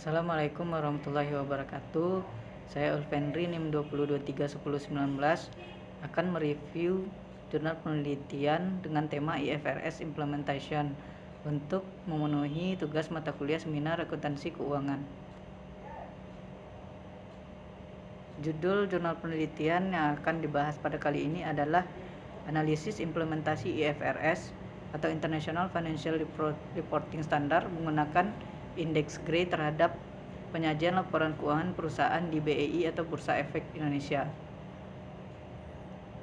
Assalamualaikum warahmatullahi wabarakatuh. Saya Ulfenri NIM 20231019 akan mereview jurnal penelitian dengan tema IFRS Implementation untuk memenuhi tugas mata kuliah seminar akuntansi keuangan. Judul jurnal penelitian yang akan dibahas pada kali ini adalah Analisis Implementasi IFRS atau International Financial Reporting Standard menggunakan indeks Gray terhadap penyajian laporan keuangan perusahaan di BEI atau Bursa Efek Indonesia.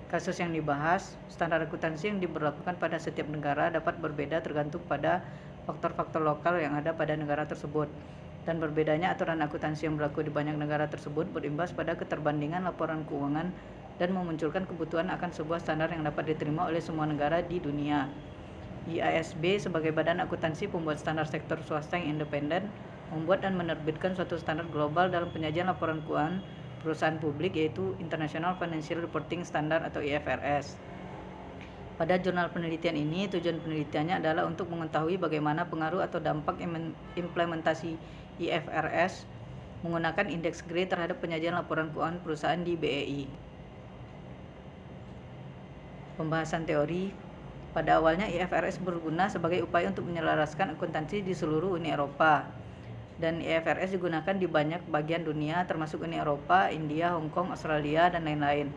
Kasus yang dibahas, standar akuntansi yang diberlakukan pada setiap negara dapat berbeda tergantung pada faktor-faktor lokal yang ada pada negara tersebut. Dan berbedanya aturan akuntansi yang berlaku di banyak negara tersebut berimbas pada keterbandingan laporan keuangan dan memunculkan kebutuhan akan sebuah standar yang dapat diterima oleh semua negara di dunia. IASB sebagai badan akuntansi pembuat standar sektor swasta yang independen membuat dan menerbitkan suatu standar global dalam penyajian laporan keuangan perusahaan publik, yaitu International Financial Reporting Standard atau IFRS. Pada jurnal penelitian ini, tujuan penelitiannya adalah untuk mengetahui bagaimana pengaruh atau dampak implementasi IFRS menggunakan indeks Gray terhadap penyajian laporan keuangan perusahaan di BEI. Pembahasan teori. Pada awalnya IFRS berguna sebagai upaya untuk menyelaraskan akuntansi di seluruh Uni Eropa. Dan IFRS digunakan di banyak bagian dunia termasuk Uni Eropa, India, Hong Kong, Australia, dan lain-lain.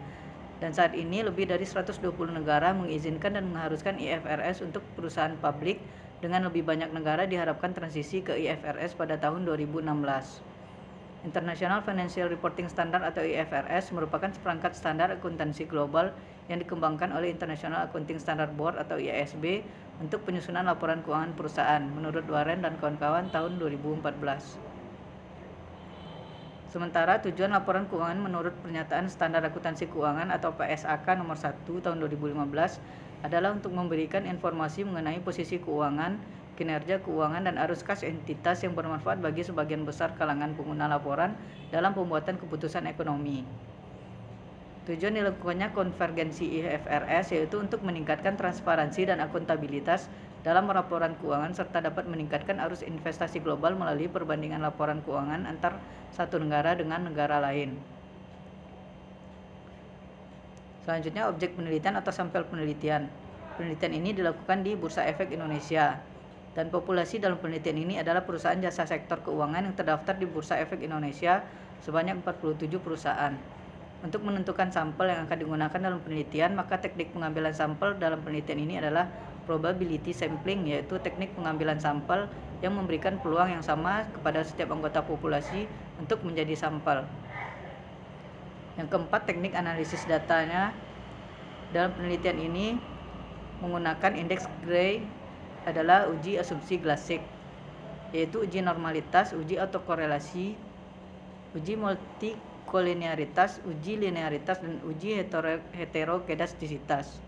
Dan saat ini lebih dari 120 negara mengizinkan dan mengharuskan IFRS untuk perusahaan publik, dengan lebih banyak negara diharapkan transisi ke IFRS pada tahun 2016. International Financial Reporting Standard atau IFRS merupakan seperangkat standar akuntansi global yang dikembangkan oleh International Accounting Standard Board atau IASB untuk penyusunan laporan keuangan perusahaan menurut Warren dan kawan-kawan tahun 2014. Sementara tujuan laporan keuangan menurut Pernyataan Standar Akuntansi Keuangan atau PSAK nomor 1 tahun 2015 adalah untuk memberikan informasi mengenai posisi keuangan, kinerja keuangan, dan arus kas entitas yang bermanfaat bagi sebagian besar kalangan pengguna laporan dalam pembuatan keputusan ekonomi. Tujuan dilakukannya konvergensi IFRS yaitu untuk meningkatkan transparansi dan akuntabilitas dalam laporan keuangan serta dapat meningkatkan arus investasi global melalui perbandingan laporan keuangan antar satu negara dengan negara lain. Selanjutnya, objek penelitian atau sampel penelitian. Penelitian ini dilakukan di Bursa Efek Indonesia. Dan populasi dalam penelitian ini adalah perusahaan jasa sektor keuangan yang terdaftar di Bursa Efek Indonesia sebanyak 47 perusahaan. Untuk menentukan sampel yang akan digunakan dalam penelitian, maka teknik pengambilan sampel dalam penelitian ini adalah probability sampling, yaitu teknik pengambilan sampel yang memberikan peluang yang sama kepada setiap anggota populasi untuk menjadi sampel. Yang keempat, teknik analisis datanya. Dalam penelitian ini menggunakan indeks Gray adalah uji asumsi Glassek, yaitu uji normalitas, uji autokorelasi, uji multikolinearitas, uji linearitas, dan uji heterokedastisitas.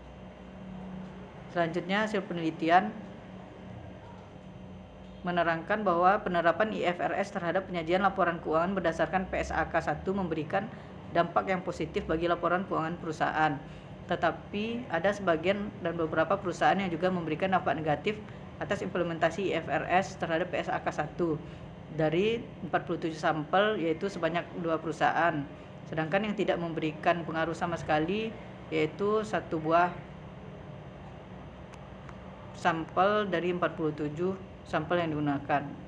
Selanjutnya, hasil penelitian menerangkan bahwa penerapan IFRS terhadap penyajian laporan keuangan berdasarkan PSAK 1 memberikan dampak yang positif bagi laporan keuangan perusahaan. Tetapi ada sebagian dan beberapa perusahaan yang juga memberikan dampak negatif atas implementasi IFRS terhadap PSAK 1 dari 47 sampel, yaitu sebanyak 2 perusahaan. Sedangkan yang tidak memberikan pengaruh sama sekali yaitu 1 buah sampel dari 47 sampel yang digunakan.